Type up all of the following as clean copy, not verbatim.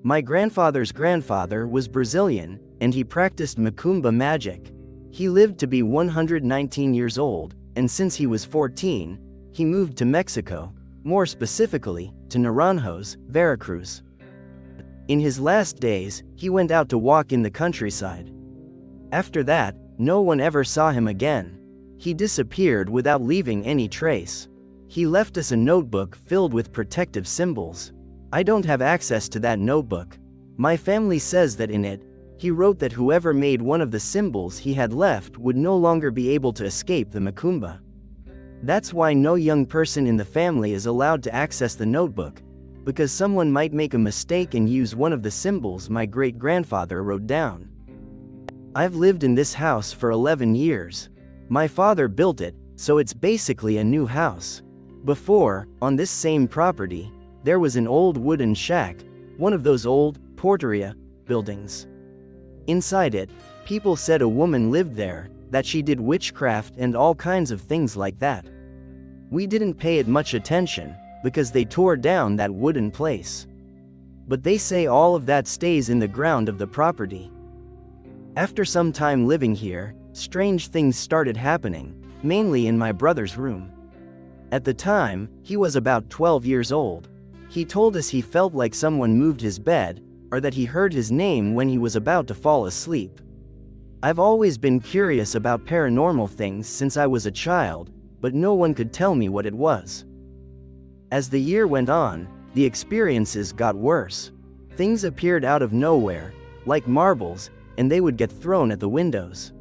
My grandfather's grandfather was Brazilian, and he practiced macumba magic. He lived to be 119 years old, and since he was 14, he moved to Mexico, more specifically, to Naranjos, Veracruz. In his last days, he went out to walk in the countryside. After that, no one ever saw him again. He disappeared without leaving any trace. He left us a notebook filled with protective symbols. I don't have access to that notebook. My family says that in it, he wrote that whoever made one of the symbols he had left would no longer be able to escape the macumba. That's why no young person in the family is allowed to access the notebook, because someone might make a mistake and use one of the symbols my great-grandfather wrote down. I've lived in this house for 11 years. My father built it, so it's basically a new house. Before, on this same property, there was an old wooden shack, one of those old porteria buildings. Inside it, people said a woman lived there, that she did witchcraft and all kinds of things like that. We didn't pay it much attention, because they tore down that wooden place. But they say all of that stays in the ground of the property. After some time living here, strange things started happening, mainly in my brother's room. At the time, he was about 12 years old. He told us he felt like someone moved his bed, or that he heard his name when he was about to fall asleep. I've always been curious about paranormal things since I was a child, but no one could tell me what it was. As the year went on, the experiences got worse. Things appeared out of nowhere, like marbles, and they would get thrown at the windows.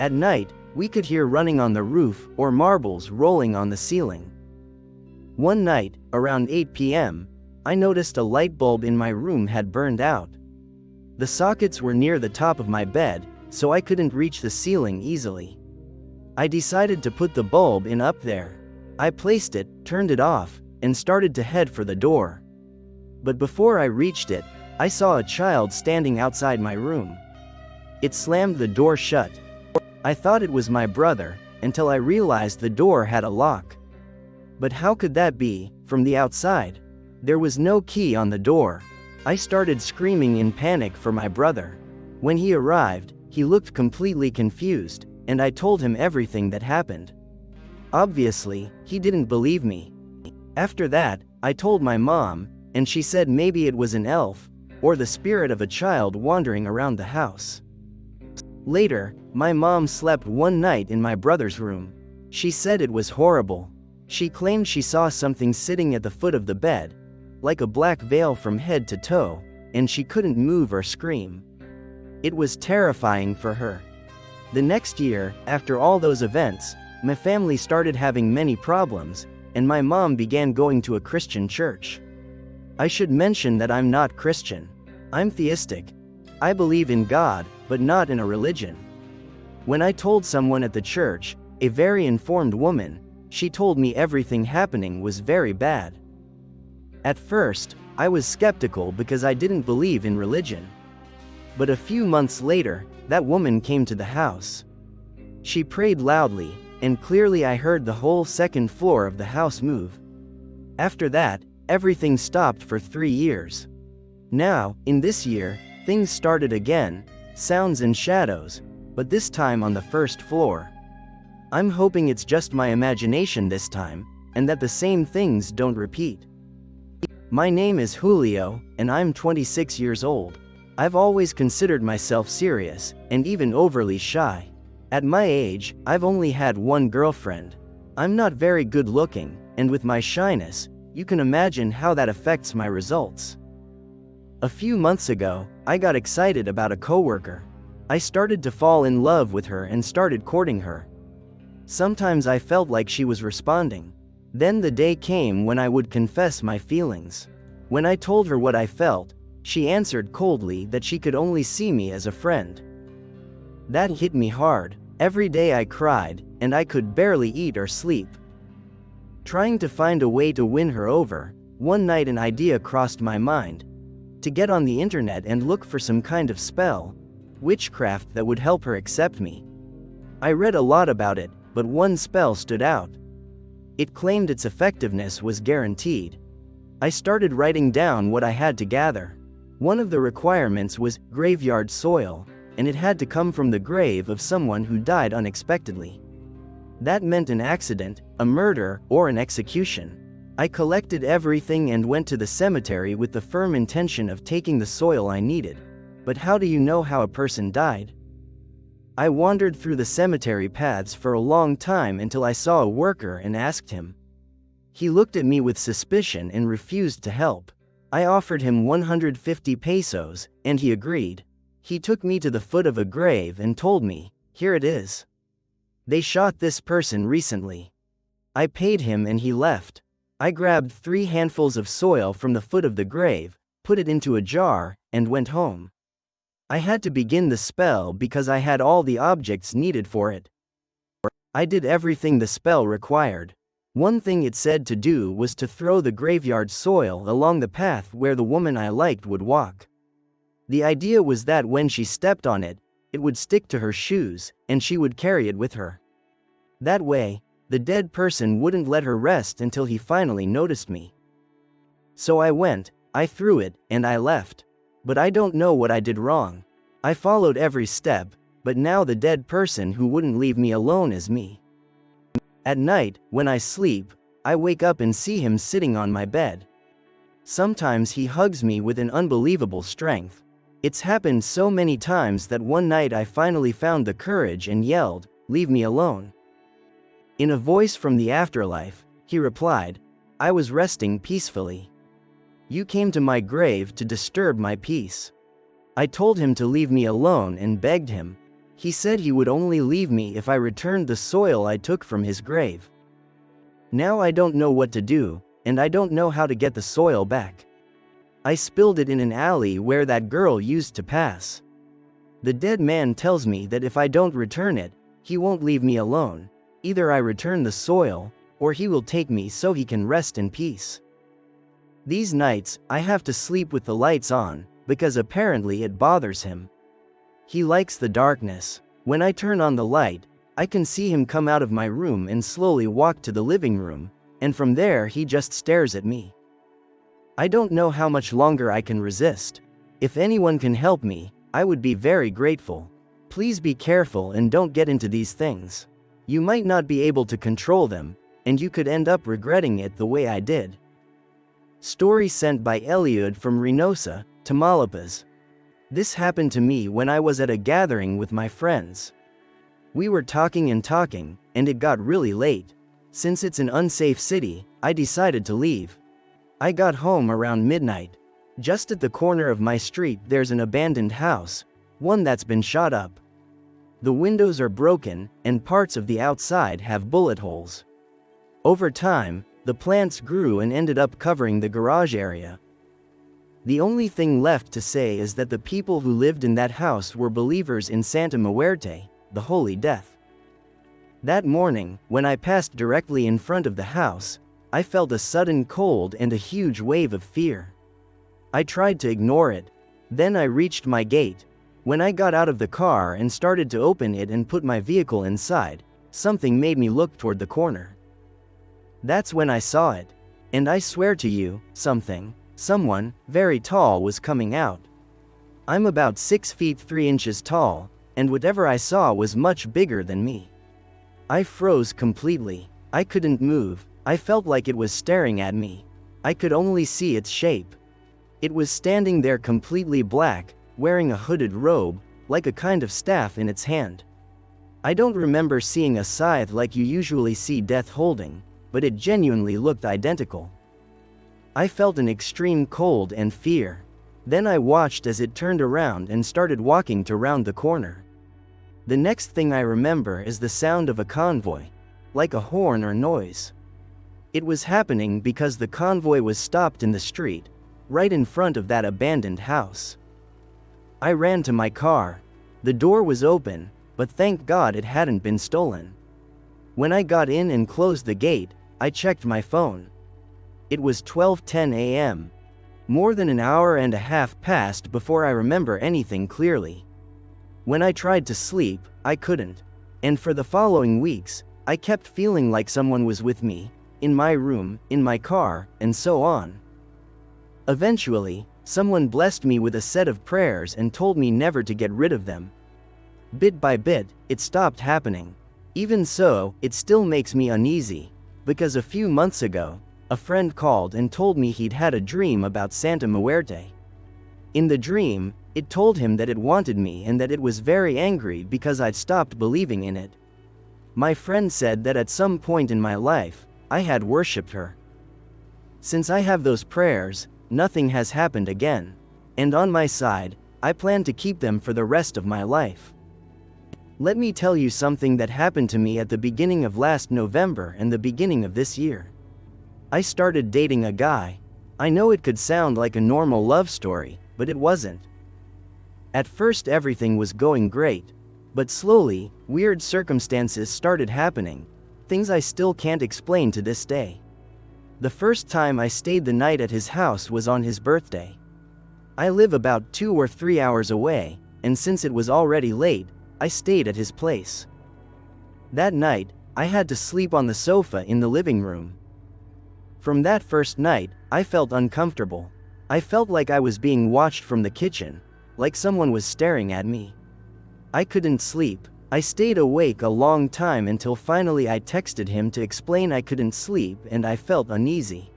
At night, we could hear running on the roof or marbles rolling on the ceiling. One night, around 8 p.m., I noticed a light bulb in my room had burned out. The sockets were near the top of my bed, so I couldn't reach the ceiling easily. I decided to put the bulb in up there. I placed it, turned it off, and started to head for the door. But before I reached it, I saw a child standing outside my room. It slammed the door shut. I thought it was my brother, until I realized the door had a lock. But how could that be, from the outside? There was no key on the door. I started screaming in panic for my brother. When he arrived, he looked completely confused, and I told him everything that happened. Obviously, he didn't believe me. After that, I told my mom, and she said maybe it was an elf, or the spirit of a child wandering around the house. Later, my mom slept one night in my brother's room. She said it was horrible. She claimed she saw something sitting at the foot of the bed, like a black veil from head to toe, and she couldn't move or scream. It was terrifying for her. The next year, after all those events, my family started having many problems, and my mom began going to a Christian church. I should mention that I'm not Christian. I'm theistic. I believe in God, but not in a religion. When I told someone at the church, a very informed woman, she told me everything happening was very bad. At first, I was skeptical because I didn't believe in religion. But a few months later, that woman came to the house. She prayed loudly, and clearly I heard the whole second floor of the house move. After that, everything stopped for 3 years. Now, in this year, things started again, sounds and shadows, but this time on the first floor. I'm hoping it's just my imagination this time, and that the same things don't repeat. My name is Julio, and I'm 26 years old. I've always considered myself serious, and even overly shy. At my age, I've only had one girlfriend. I'm not very good looking, and with my shyness, you can imagine how that affects my results. A few months ago, I got excited about a coworker. I started to fall in love with her and started courting her. Sometimes I felt like she was responding. Then the day came when I would confess my feelings. When I told her what I felt, she answered coldly that she could only see me as a friend. That hit me hard. Every day I cried, and I could barely eat or sleep. Trying to find a way to win her over, one night an idea crossed my mind. To get on the internet and look for some kind of spell, witchcraft that would help her accept me. I read a lot about it, but one spell stood out. It claimed its effectiveness was guaranteed. I started writing down what I had to gather. One of the requirements was graveyard soil, and it had to come from the grave of someone who died unexpectedly. That meant an accident, a murder, or an execution. I collected everything and went to the cemetery with the firm intention of taking the soil I needed. But how do you know how a person died? I wandered through the cemetery paths for a long time until I saw a worker and asked him. He looked at me with suspicion and refused to help. I offered him 150 pesos, and he agreed. He took me to the foot of a grave and told me, "Here it is. They shot this person recently." I paid him and he left. I grabbed 3 handfuls of soil from the foot of the grave, put it into a jar, and went home. I had to begin the spell because I had all the objects needed for it. I did everything the spell required. One thing it said to do was to throw the graveyard soil along the path where the woman I liked would walk. The idea was that when she stepped on it, it would stick to her shoes, and she would carry it with her. That way, the dead person wouldn't let her rest until he finally noticed me. So I went, I threw it, and I left. But I don't know what I did wrong. I followed every step, but now the dead person who wouldn't leave me alone is me. At night, when I sleep, I wake up and see him sitting on my bed. Sometimes he hugs me with an unbelievable strength. It's happened so many times that one night I finally found the courage and yelled, "Leave me alone." In a voice from the afterlife, he replied, "I was resting peacefully. You came to my grave to disturb my peace." I told him to leave me alone and begged him. He said he would only leave me if I returned the soil I took from his grave. Now I don't know what to do, and I don't know how to get the soil back. I spilled it in an alley where that girl used to pass. The dead man tells me that if I don't return it, he won't leave me alone. Either I return the soil, or he will take me so he can rest in peace. These nights, I have to sleep with the lights on, because apparently it bothers him. He likes the darkness. When I turn on the light, I can see him come out of my room and slowly walk to the living room, and from there he just stares at me. I don't know how much longer I can resist. If anyone can help me, I would be very grateful. Please be careful and don't get into these things. You might not be able to control them, and you could end up regretting it the way I did. Story sent by Eliud from Reynosa, Tamaulipas. This happened to me when I was at a gathering with my friends. We were talking, and it got really late. Since it's an unsafe city, I decided to leave. I got home around midnight. Just at the corner of my street there's an abandoned house, one that's been shot up. The windows are broken, and parts of the outside have bullet holes. Over time, the plants grew and ended up covering the garage area. The only thing left to say is that the people who lived in that house were believers in Santa Muerte, the Holy Death. That morning, when I passed directly in front of the house, I felt a sudden cold and a huge wave of fear. I tried to ignore it. Then I reached my gate. When I got out of the car and started to open it and put my vehicle inside, something made me look toward the corner. That's when I saw it. And I swear to you, someone, very tall was coming out. I'm about 6 feet 3 inches tall, and whatever I saw was much bigger than me. I froze completely. I couldn't move. I felt like it was staring at me. I could only see its shape. It was standing there completely black, wearing a hooded robe, like a kind of staff in its hand. I don't remember seeing a scythe like you usually see death holding, but it genuinely looked identical. I felt an extreme cold and fear. Then I watched as it turned around and started walking to round the corner. The next thing I remember is the sound of a convoy, like a horn or noise. It was happening because the convoy was stopped in the street, right in front of that abandoned house. I ran to my car. The door was open, but thank God it hadn't been stolen. When I got in and closed the gate, I checked my phone. It was 12:10 a.m. More than an hour and a half passed before I remember anything clearly. When I tried to sleep, I couldn't. And for the following weeks, I kept feeling like someone was with me, in my room, in my car, and so on. Eventually, Someone blessed me with a set of prayers and told me never to get rid of them. Bit by bit, it stopped happening. Even so, it still makes me uneasy, because a few months ago, a friend called and told me he'd had a dream about Santa Muerte. In the dream, it told him that it wanted me and that it was very angry because I'd stopped believing in it. My friend said that at some point in my life, I had worshipped her. Since I have those prayers, nothing has happened again. And on my side, I plan to keep them for the rest of my life. Let me tell you something that happened to me at the beginning of last November and the beginning of this year. I started dating a guy. I know it could sound like a normal love story, but it wasn't. At first everything was going great, but slowly, weird circumstances started happening, things I still can't explain to this day. The first time I stayed the night at his house was on his birthday. I live about 2 or 3 hours away, and since it was already late, I stayed at his place. That night, I had to sleep on the sofa in the living room. From that first night, I felt uncomfortable. I felt like I was being watched from the kitchen, like someone was staring at me. I couldn't sleep. I stayed awake a long time until finally I texted him to explain I couldn't sleep and I felt uneasy.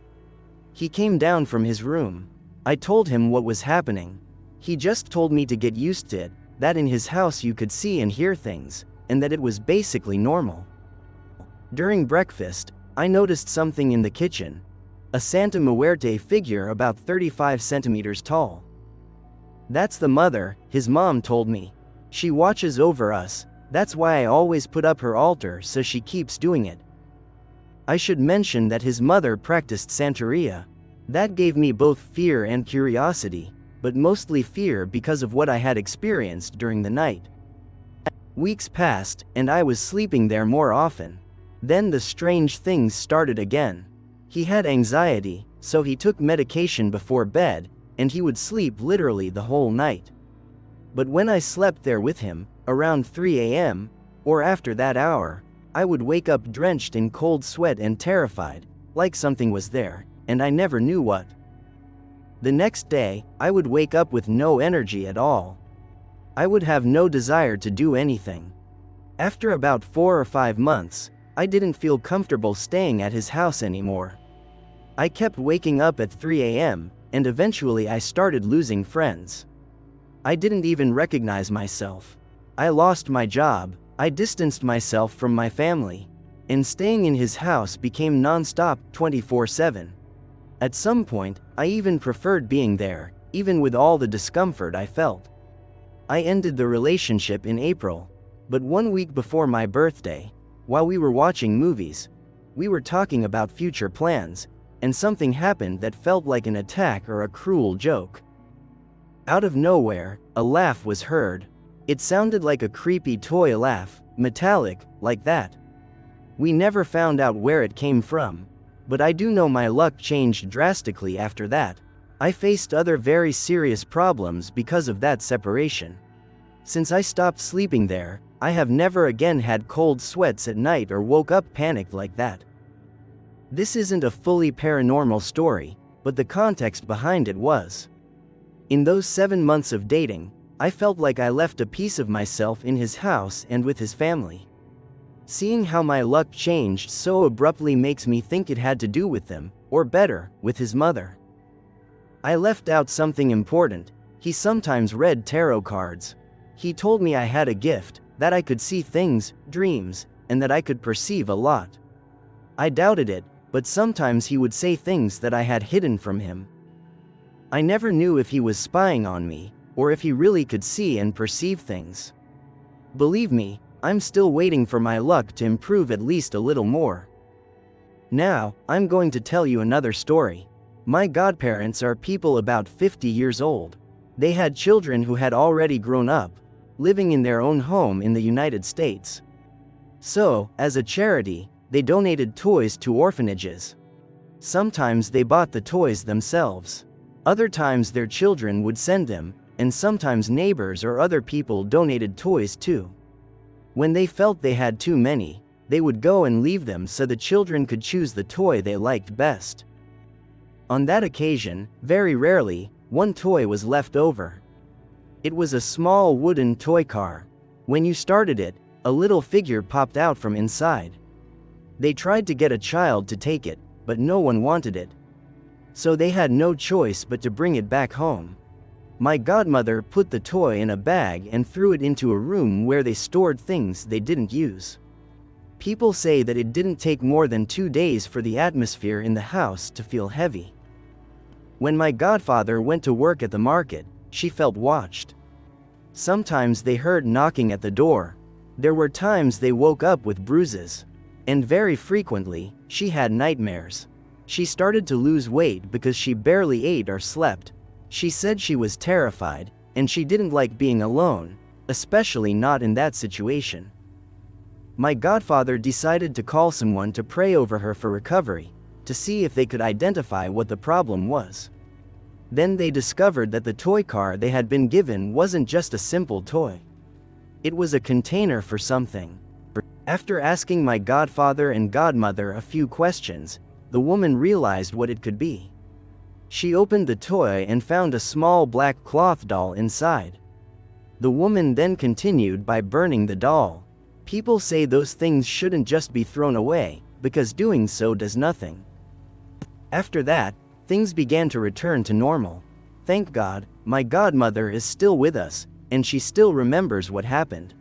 He came down from his room. I told him what was happening. He just told me to get used to it, that in his house you could see and hear things, and that it was basically normal. During breakfast, I noticed something in the kitchen. A Santa Muerte figure about 35 centimeters tall. That's the mother, his mom told me. She watches over us, that's why I always put up her altar so she keeps doing it. I should mention that his mother practiced Santeria. That gave me both fear and curiosity, but mostly fear because of what I had experienced during the night. Weeks passed, and I was sleeping there more often. Then the strange things started again. He had anxiety, so he took medication before bed, and he would sleep literally the whole night. But when I slept there with him, around 3 a.m., or after that hour, I would wake up drenched in cold sweat and terrified, like something was there, and I never knew what. The next day, I would wake up with no energy at all. I would have no desire to do anything. After about 4 or 5 months, I didn't feel comfortable staying at his house anymore. I kept waking up at 3 a.m., and eventually I started losing friends. I didn't even recognize myself. I lost my job, I distanced myself from my family, and staying in his house became non-stop 24/7. At some point, I even preferred being there, even with all the discomfort I felt. I ended the relationship in April, but 1 week before my birthday, while we were watching movies, we were talking about future plans, and something happened that felt like an attack or a cruel joke. Out of nowhere, a laugh was heard. It sounded like a creepy toy laugh, metallic, like that. We never found out where it came from, but I do know my luck changed drastically after that. I faced other very serious problems because of that separation. Since I stopped sleeping there, I have never again had cold sweats at night or woke up panicked like that. This isn't a fully paranormal story, but the context behind it was. In those 7 months of dating, I felt like I left a piece of myself in his house and with his family. Seeing how my luck changed so abruptly makes me think it had to do with them, or better, with his mother. I left out something important. He sometimes read tarot cards. He told me I had a gift, that I could see things, dreams, and that I could perceive a lot. I doubted it, but sometimes he would say things that I had hidden from him. I never knew if he was spying on me, or if he really could see and perceive things. Believe me, I'm still waiting for my luck to improve at least a little more. Now, I'm going to tell you another story. My godparents are people about 50 years old. They had children who had already grown up, living in their own home in the United States. So, as a charity, they donated toys to orphanages. Sometimes they bought the toys themselves. Other times their children would send them, and sometimes neighbors or other people donated toys too. When they felt they had too many, they would go and leave them so the children could choose the toy they liked best. On that occasion, very rarely, One toy was left over. It was a small wooden toy car. When you started it, a little figure popped out from inside. They tried to get a child to take it, but no one wanted it. So they had no choice but to bring it back home. My godmother put the toy in a bag and threw it into a room where they stored things they didn't use. People say that it didn't take more than 2 days for the atmosphere in the house to feel heavy. When my godfather went to work at the market, she felt watched. Sometimes they heard knocking at the door. There were times they woke up with bruises. And very frequently, she had nightmares. She started to lose weight because she barely ate or slept. She said she was terrified, and she didn't like being alone, especially not in that situation. My godfather decided to call someone to pray over her for recovery, to see if they could identify what the problem was. Then they discovered that the toy car they had been given wasn't just a simple toy. It was a container for something. After asking my godfather and godmother a few questions, the woman realized what it could be. She opened the toy and found a small black cloth doll inside. The woman then continued by burning the doll. People say those things shouldn't just be thrown away, because doing so does nothing. After that, things began to return to normal. Thank God, my godmother is still with us, and she still remembers what happened.